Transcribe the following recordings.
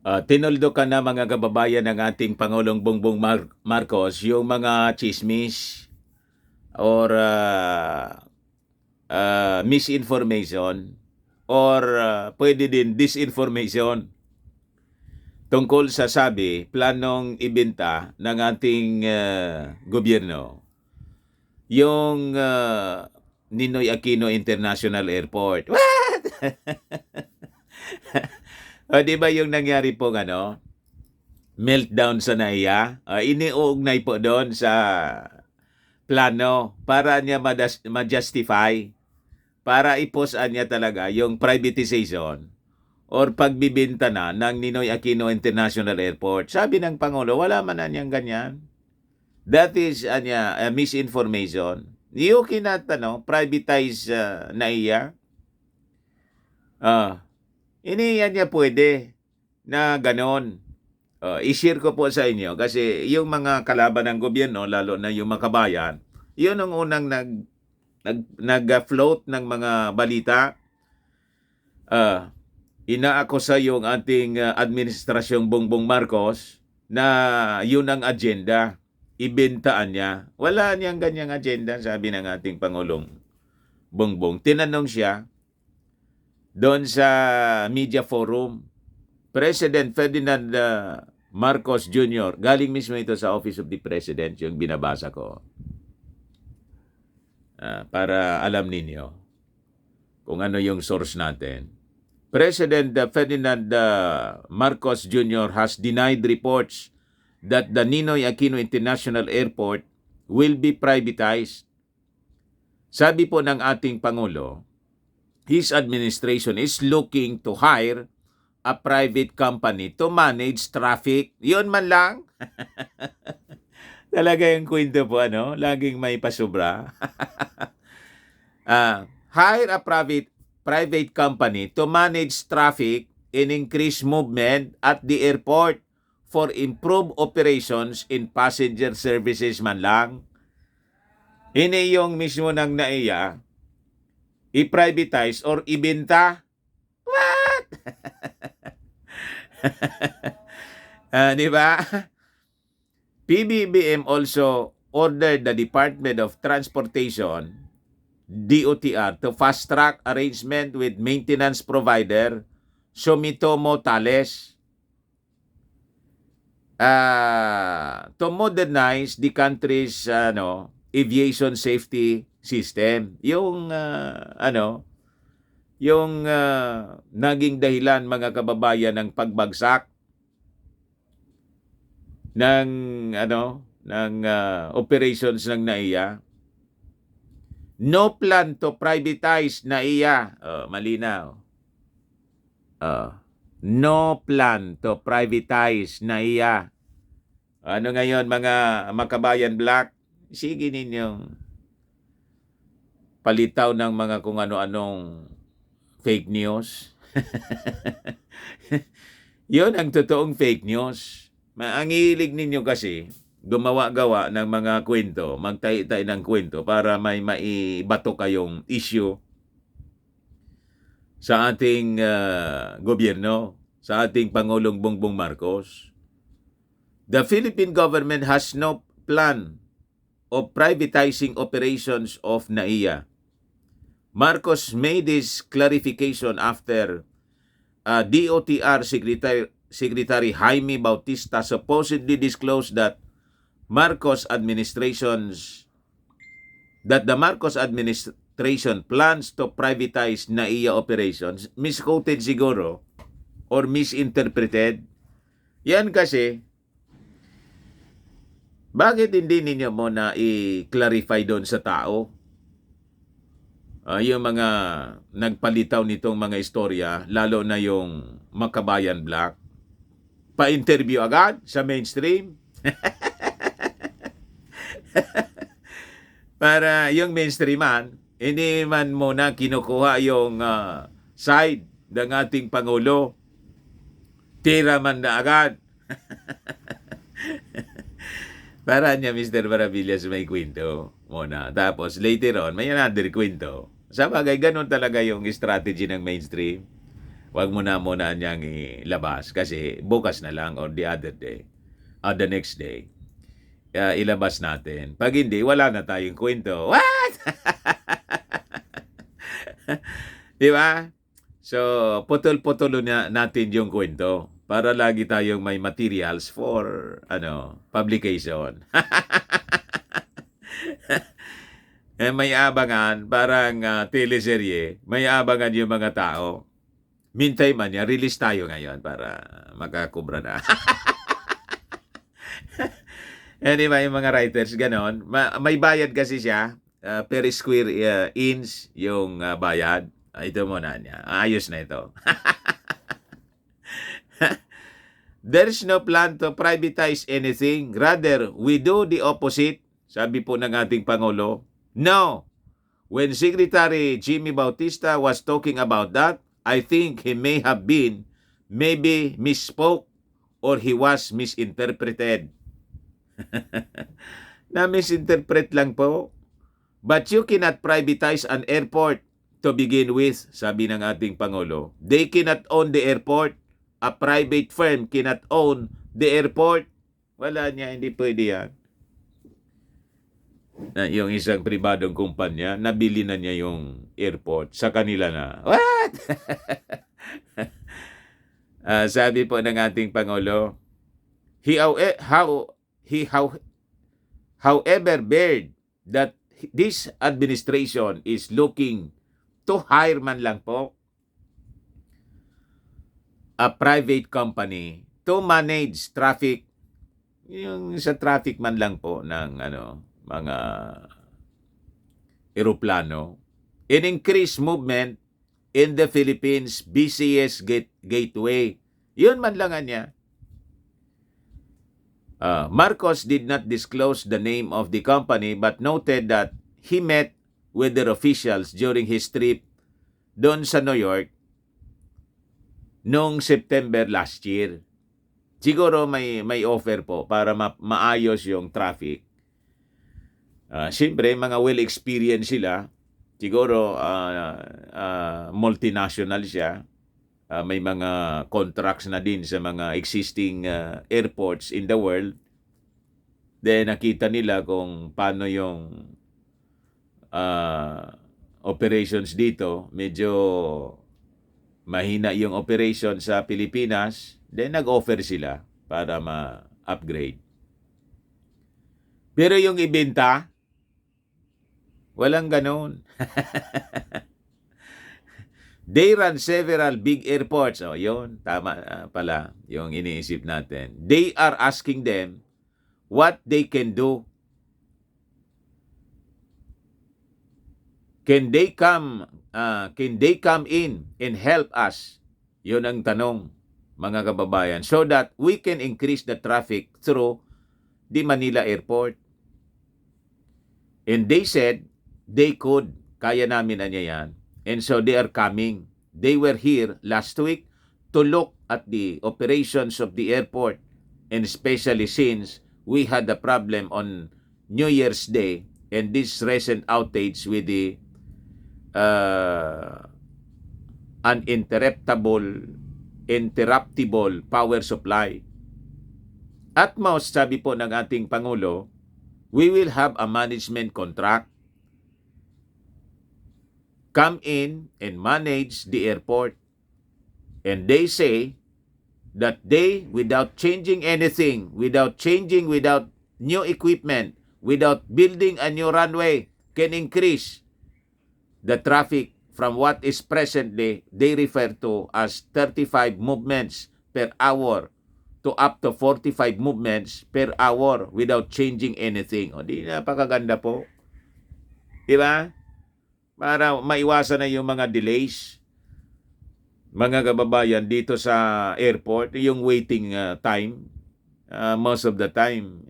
Tinuldo ka na mga kababayan ng ating Pangulong Bongbong Marcos yung mga chismis or misinformation or pwede din disinformation tungkol sa planong ibenta ng ating gobyerno yung Ninoy Aquino International Airport. What? Di ba yung nangyari pong meltdown sa NAIA? Iniuugnay po doon sa plano para niya ma-justify, para iposan niya talaga yung privatization or pagbibenta na ng Ninoy Aquino International Airport. Sabi ng Pangulo, wala man na niyang ganyan. That is misinformation. You cannot privatize NAIA. Yan niya pwede na ganon. I-share ko po sa inyo kasi yung mga kalaban ng gobyerno, lalo na yung mga kabayan, yun ang unang nag-float ng mga balita. Inaakusa yung ating administrasyong Bongbong Marcos na yun ang agenda. Ibintaan niya. Wala niyang ganyang agenda, sabi ng ating Pangulong Bongbong. Tinanong siya doon sa media forum, President Ferdinand Marcos Jr., galing mismo ito sa Office of the President, yung binabasa ko. Para alam ninyo kung ano yung source natin. President Ferdinand Marcos Jr. has denied reports that the Ninoy Aquino International Airport will be privatized. Sabi po ng ating Pangulo, his administration is looking to hire a private company to manage traffic. Yun man lang. Talaga yung kwento po, laging may pasubra. Hire a private company to manage traffic and increase movement at the airport for improved operations in passenger services man lang. Ini yung mismo ng NAIA, i-privatize or ibenta. What? Di ba? PBBM also ordered the Department of Transportation, DOTR, to fast-track arrangement with maintenance provider Sumitomo Thales to modernize the country's aviation safety system. Yung naging dahilan mga kababayan ng pagbagsak ng operations ng NAIA. No plan to privatize NAIA. Malinaw. No plan to privatize NAIA. Ano ngayon mga makabayan black? Sige ninyong palitaw ng mga kung ano-anong fake news. Yun ang totoong fake news. Ang hilig ninyo kasi gumawa-gawa ng mga kwento, magtahi-tahi ng kwento para may maibato kayong issue sa ating gobyerno, sa ating Pangulong Bongbong Marcos. The Philippine government has no plan of privatizing operations of NAIA. Marcos made this clarification after DOTR Secretary Jaime Bautista supposedly disclosed that the Marcos administration plans to privatize NAIA operations. Misquoted siguro or misinterpreted. Yan kasi, bakit hindi ninyo muna i-clarify doon sa tao? Yung mga nagpalitaw nitong mga istorya, lalo na yung makabayan black, pa-interview agad sa mainstream. Para yung mainstreaman, hindi man muna kinukuha yung side ng ating Pangulo. Tira man na agad. Para niya Mr. Maravillas may kwento muna. Tapos later on, may another kwento. Sa bagay, ganun talaga yung strategy ng mainstream. Huwag mo na muna niyang ilabas kasi bukas na lang or the other day, the next day, ilabas natin. Pag hindi, wala na tayong kwento. What? Di ba? So, putol-putulo na natin yung kwento para lagi tayong may materials for publication. May abangan, parang teleserye, may abangan yung mga tao. Mintay man yan, release tayo ngayon para makakubra na. Anyway, yung mga writers, ganon. May bayad kasi siya. Per square inch yung bayad. Ito muna niya. Ayos na ito. There's no plan to privatize anything. Rather, we do the opposite. Sabi po ng ating Pangulo. No. When Secretary Jimmy Bautista was talking about that, I think he may have been, maybe misspoke, or he was misinterpreted. Na-misinterpret lang po. But you cannot privatize an airport to begin with, sabi ng ating Pangulo. They cannot own the airport. A private firm cannot own the airport. Wala niya, hindi pwede yan. Yung isang pribadong kumpanya, nabili na niya yung airport sa kanila na. What? Sabi po ng ating Pangulo, however bared that this administration is looking to hire man lang po a private company to manage traffic, yung sa traffic man lang po ng mga eroplano, and increase movement in the Philippines busiest gateway. Yun man lang niya. Marcos did not disclose the name of the company but noted that he met with their officials during his trip doon sa New York noong September last year. Siguro may offer po para maayos yung traffic. Siyempre, mga well-experienced sila. Siguro, multinational siya. May mga contracts na din sa mga existing airports in the world. Then, nakita nila kung paano yung operations dito. Medyo mahina yung operation sa Pilipinas. Then, nag-offer sila para ma-upgrade. Pero yung ibenta, walang ganon. They run several big airports. Yun, tama pala yung iniisip natin. They are asking them what they can do. Can they come in and help us? Yun ang tanong, mga kababayan, so that we can increase the traffic through the Manila Airport. And they said they could. Kaya namin na yan. And so they are coming. They were here last week to look at the operations of the airport. And especially since we had a problem on New Year's Day and this recent outage with the uninterruptible power supply. At most, sabi po ng ating Pangulo, we will have a management contract. Come in and manage the airport. And they say that they, without changing anything, without new equipment, without building a new runway, can increase the traffic from what is presently, they refer to as 35 movements per hour to up to 45 movements per hour without changing anything. O di, napakaganda po. Diba? Para maiwasan na yung mga delays. Mga kababayan, dito sa airport, yung waiting time, most of the time,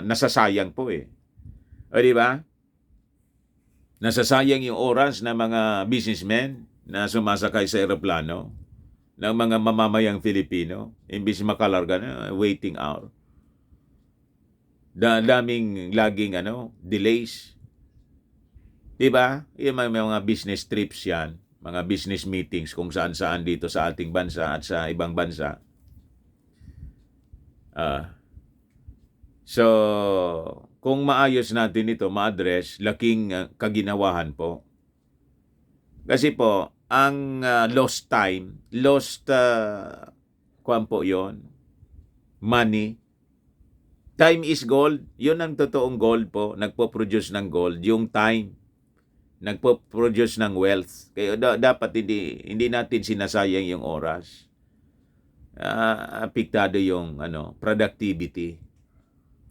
nasasayang po eh. O diba? Nasasayang yung oras ng mga businessmen na sumasakay sa aeroplano, ng mga mamamayang Filipino, imbis makalarga na, waiting hour. Daming laging delays. Diba? Yung mga business trips yan, mga business meetings kung saan-saan dito sa ating bansa at sa ibang bansa. So, kung maayos natin ito, ma-address, laking kaginawahan po. Kasi po, ang lost time, kuwan po yon, money. Time is gold. Yun ang totoong gold po. Nagpo-produce ng gold. Yung time. Nagpo-produce ng wealth. Kaya dapat hindi natin sinasayang yung oras. Apektado yung productivity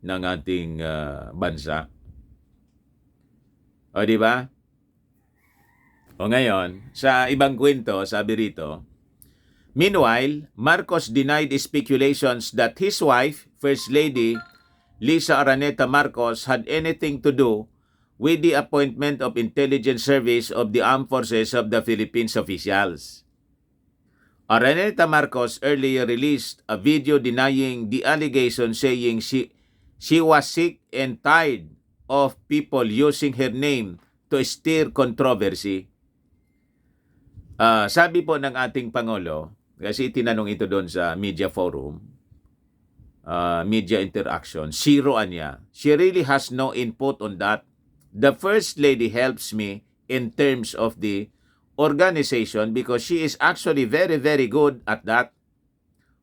ng ating bansa. O, di ba? O ngayon, sa ibang kwento, sabi rito, meanwhile, Marcos denied speculations that his wife, First Lady Lisa Araneta Marcos, had anything to do with the appointment of intelligence service of the Armed Forces of the Philippines officials. Araneta Marcos earlier released a video denying the allegation, saying she was sick and tired of people using her name to stir controversy. Sabi po ng ating Pangulo, kasi tinanong ito doon sa media forum, media interaction, siroan niya. She really has no input on that. The First Lady helps me in terms of the organization because she is actually very, very good at that.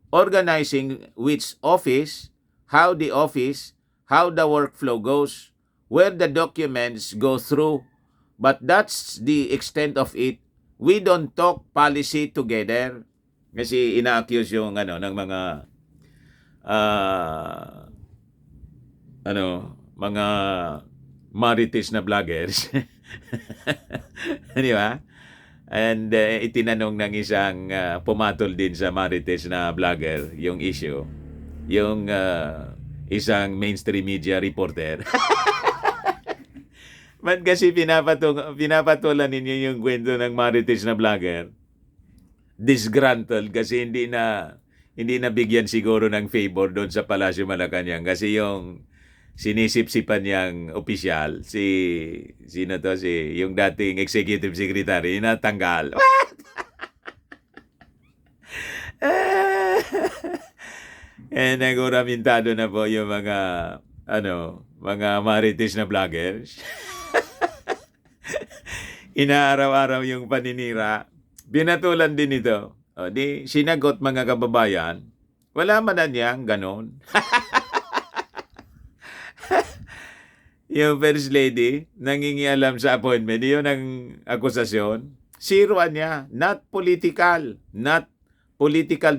Organizing which office, how the workflow goes, where the documents go through. But that's the extent of it. We don't talk policy together. Kasi ina-accuse yung ng mga mga marites na vloggers. Di ba? And itinanong ng isang pumatol din sa marites na vlogger yung issue. Yung isang mainstream media reporter. Ba't kasi pinapatulan ninyo yung kwento ng marites na vlogger? Disgruntled kasi hindi na bigyan siguro ng favor doon sa Palasyo Malacanang kasi yung sinisip-sipan niyang opisyal, yung dating executive secretary, natanggal. What? Naguramentado na po yung mga marites na vloggers. Inaaraw-araw yung paninira. Binatulan din ito. Di sinagot mga kababayan, wala man na niyang ganon. Yung First Lady, nangingialam sa appointment, yun ang akusasyon. Siruan niya, not political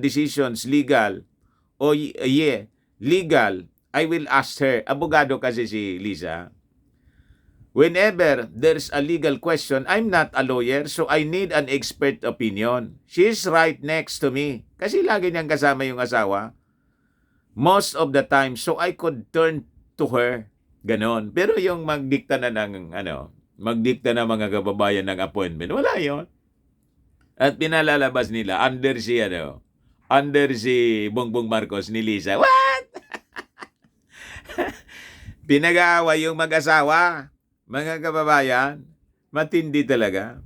decisions, legal. Legal. I will ask her. Abogado kasi si Lisa. Whenever there's a legal question, I'm not a lawyer, so I need an expert opinion. She's right next to me. Kasi lagi niyang kasama yung asawa. Most of the time, so I could turn to her. Ganon. Pero yung magdikta na mga kababayan ng appointment, wala yon. At pinalalabas nila, under si Bongbong Marcos ni Lisa. What? Pinag-aaway yung mag-asawa. Mga kababayan, matindi talaga.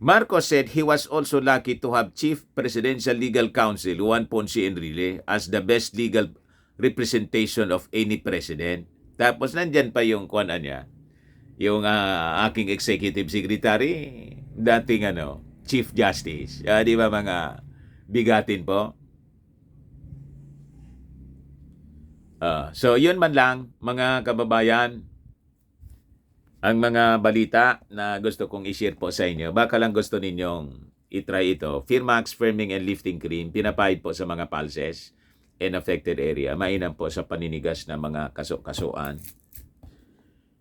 Marcos said he was also lucky to have Chief Presidential Legal Counsel Juan Ponce Enrile as the best legal representation of any president. Tapos nandyan pa yung niya, yung aking executive secretary, dating Chief Justice. Di ba mga bigatin po? So, yun man lang, mga kababayan, ang mga balita na gusto kong i-share po sa inyo. Baka lang gusto ninyong i-try ito. Firmax Firming and Lifting Cream, pinapahid po sa mga pulses and affected area. Mainam po sa paninigas ng mga kaso-kasuan.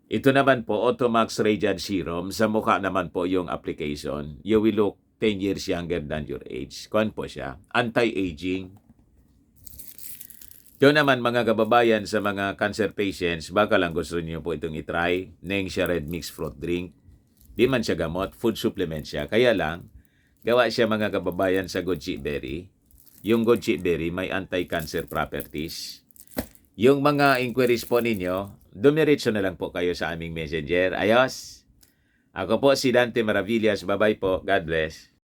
Ito naman po, Automax Radiant Serum. Sa mukha naman po yung application. You will look 10 years younger than your age. Kuwan po siya. Anti-aging. Ito naman mga kababayan sa mga cancer patients, baka lang gusto niyo po itong itry. Nengxia Red Mixed Fruit Drink. Di man siya gamot, food supplement siya. Kaya lang, gawa siya mga kababayan sa goji berry. Yung goji berry may anti-cancer properties. Yung mga inquiries po ninyo, dumiretso na lang po kayo sa aming messenger. Ayos! Ako po si Dante Maravillas. Bye-bye po. God bless.